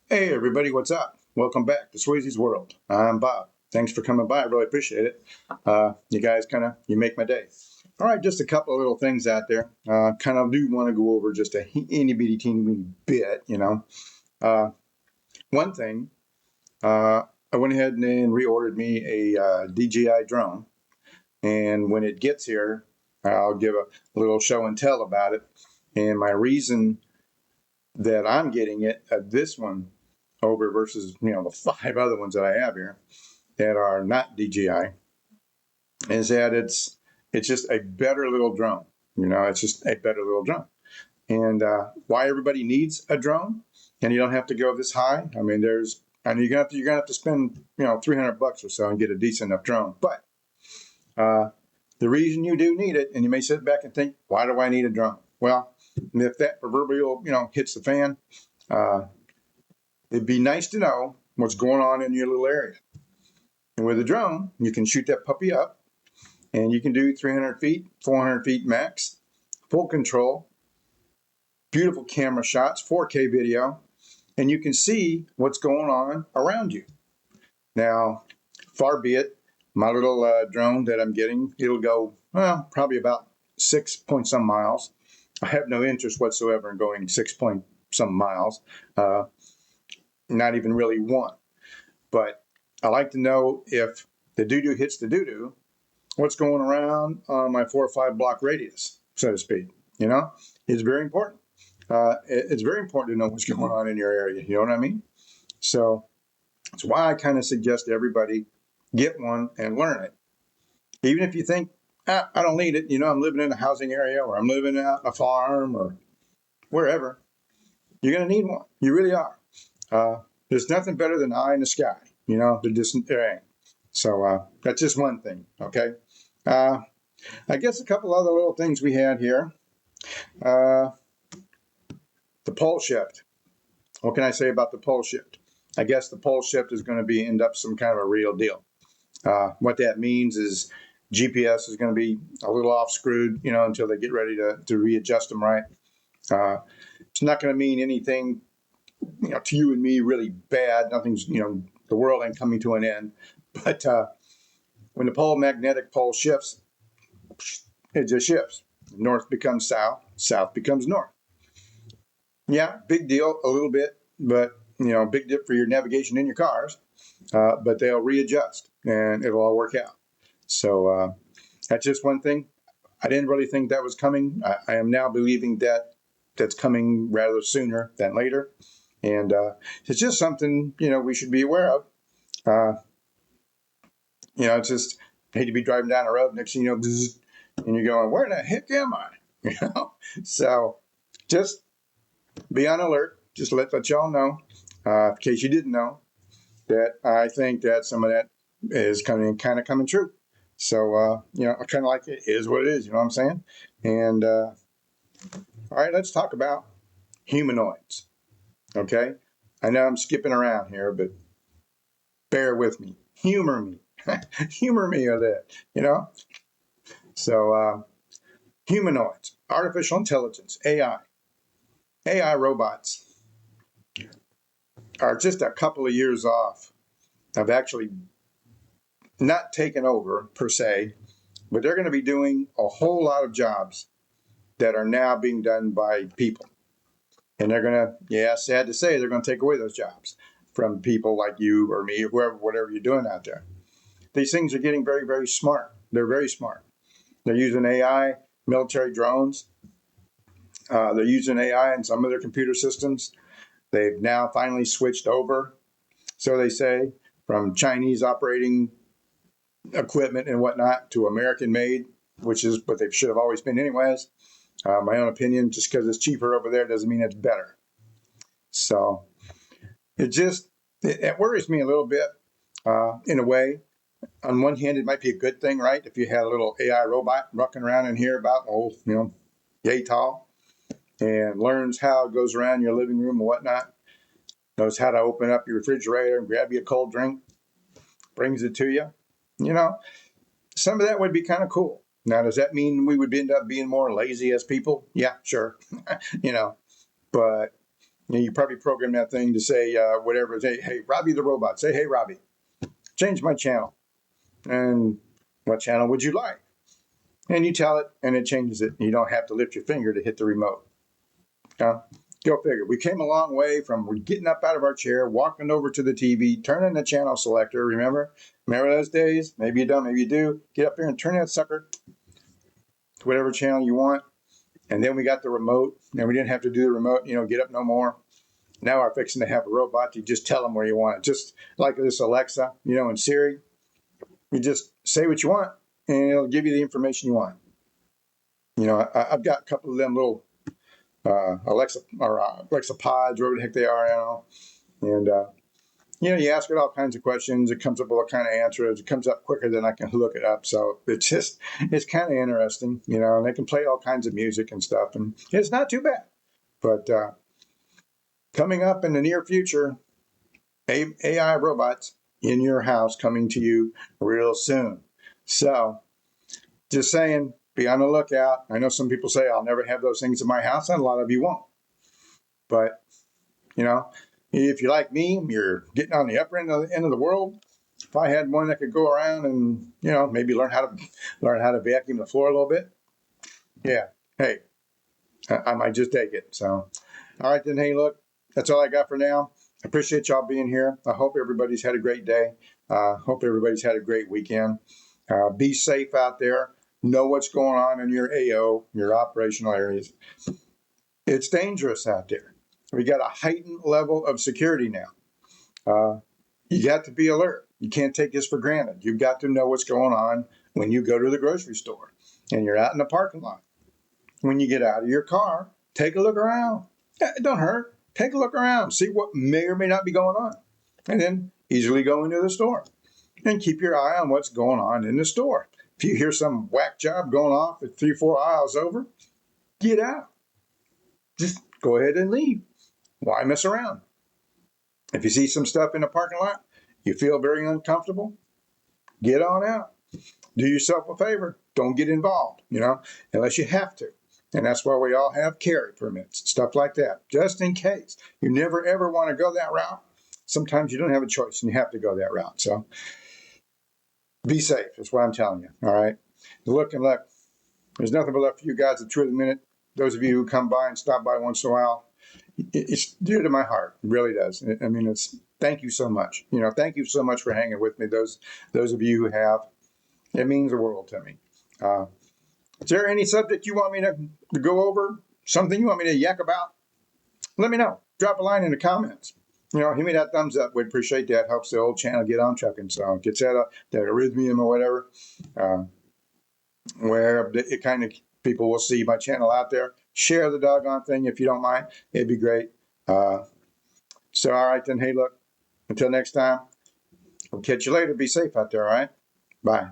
Hey everybody, what's up? Welcome back to Swayze's World. I'm Bob. Thanks for coming by. I really appreciate it. You guys you make my day. All right, just a couple of little things out there. Kind of do want to go over just a itty bitty teeny weeny bit. Uh, One thing, I went ahead and reordered me a DJI drone, and when it gets here, I'll give a little show and tell about it. And my reason that I'm getting it, this one over versus the five other ones that I have here that are not DJI, is that it's just a better little drone. It's just a better little drone. And why everybody needs a drone, and you don't have to go this high. I mean, you're gonna have to spend $300 or so and get a decent enough drone. But the reason you do need it, and you may sit back and think, why do I need a drone? Well, if that proverbial hits the fan, uh, it'd be nice to know what's going on in your little area. And with a drone, you can shoot that puppy up, and you can do 300 feet, 400 feet max, full control, beautiful camera shots, 4K video, and you can see what's going on around you. Now, far be it, my little drone that I'm getting, it'll go, well, probably about 6 point some miles. I have no interest whatsoever in going 6 point some miles, not even really one. But I like to know if the doo-doo hits the doo-doo, what's going around on my 4 or 5 block radius, so to speak. It's very important. It's very important to know what's going on in your area. You know what I mean? So that's why I kind of suggest everybody get one and learn it. Even if you think, I don't need it, I'm living in a housing area or I'm living at a farm or wherever, you're going to need one. You really are. There's nothing better than an eye in the sky. There ain't. So that's just one thing, okay? I guess a couple other little things we had here. The pole shift. What can I say about the pole shift? I guess the pole shift is going to end up some kind of a real deal. What that means is GPS is going to be a little off screwed, until they get ready to readjust them right. It's not going to mean anything, to you and me really bad. Nothing's, the world ain't coming to an end. But when the magnetic pole shifts, it just shifts. North becomes south, south becomes north. Yeah, big deal, a little bit, but big dip for your navigation in your cars. But they'll readjust and it'll all work out. So that's just one thing. I didn't really think that was coming. I am now believing that that's coming rather sooner than later. And it's just something, we should be aware of. It's just, I hate to be driving down the road, next thing you know, bzz, and you're going, where the heck am I? So just be on alert. Just let y'all know, in case you didn't know, that I think that some of that is kind of coming true. So, I kind of like it is what it is, you know what I'm saying? And, all right, let's talk about humanoids. Okay. I know I'm skipping around here, but bear with me. Humor me. Humor me a bit. So, humanoids, artificial intelligence, AI. AI robots are just a couple of years off of actually not taken over per se, but they're going to be doing a whole lot of jobs that are now being done by people. And they're going to, yeah, sad to say, they're going to take away those jobs from people like you or me or whoever, whatever you're doing out there. These things are getting very, very smart. They're very smart. They're using AI, military drones. They're using AI in some of their computer systems. They've now finally switched over, so they say, from Chinese operating equipment and whatnot to American made, which is what they should have always been anyways. My own opinion, just because it's cheaper over there doesn't mean it's better. So it worries me a little bit, in a way. On one hand, it might be a good thing, right? If you had a little AI robot rocking around in here about, yay tall, and learns how it goes around your living room and whatnot, knows how to open up your refrigerator and grab you a cold drink, brings it to you. Some of that would be kind of cool. Now, does that mean we would end up being more lazy as people? Yeah, sure. But You probably program that thing to say whatever. Hey, Robbie the robot. Say, hey, Robbie, change my channel. And what channel would you like? And you tell it, and it changes it. You don't have to lift your finger to hit the remote. Go figure. We came a long way from getting up out of our chair, walking over to the TV, turning the channel selector. Remember those days? Maybe you don't, maybe you do. Get up there and turn that sucker to whatever channel you want. And then we got the remote, and we didn't have to do the remote, get up no more. Now we're fixing to have a robot. You just tell them where you want it. Just like this Alexa, and Siri. You just say what you want, and it'll give you the information you want. I've got a couple of them little Alexa pods, whatever the heck they are, and you ask it all kinds of questions. It comes up with all kind of answers. It comes up quicker than I can look it up. So it's kind of interesting, and they can play all kinds of music and stuff, and it's not too bad. But coming up in the near future, AI robots in your house coming to you real soon. So just saying, be on the lookout. I know some people say I'll never have those things in my house, and a lot of you won't. But, if you're like me, you're getting on the upper end of the world. If I had one that could go around and, maybe learn how to vacuum the floor a little bit, yeah, hey, I might just take it. So, all right, then, hey, look, that's all I got for now. I appreciate y'all being here. I hope everybody's had a great day. Hope everybody's had a great weekend. Be safe out there. Know what's going on in your AO, your operational areas. It's dangerous out there. We got a heightened level of security now. You got to be alert. You can't take this for granted. You've got to know what's going on when you go to the grocery store and you're out in the parking lot. When you get out of your car, take a look around. It don't hurt. Take a look around. See what may or may not be going on. And then easily go into the store. And keep your eye on what's going on in the store. If you hear some whack job going off at 3-4 aisles over, get out. Just go ahead and leave. Why mess around? If you see some stuff in the parking lot, you feel very uncomfortable, get on out. Do yourself a favor. Don't get involved, unless you have to. And that's why we all have carry permits, stuff like that, just in case. You never, ever want to go that route. Sometimes you don't have a choice and you have to go that route. So be safe. That's what I'm telling you. All right. Look. There's nothing but left for you guys at 2 of the minute. Those of you who come by and stop by once in a while, it's dear to my heart. It really does. I mean, thank you so much. Thank you so much for hanging with me. Those of you who have, it means the world to me. Is there any subject you want me to go over? Something you want me to yak about? Let me know. Drop a line in the comments. Give me that thumbs up. We'd appreciate that. Helps the old channel get on trucking. So gets that arrhythmium or whatever, where it kind of people will see my channel out there. Share the doggone thing if you don't mind. It'd be great. So, all right, then. Hey, look, until next time, we'll catch you later. Be safe out there, all right? Bye.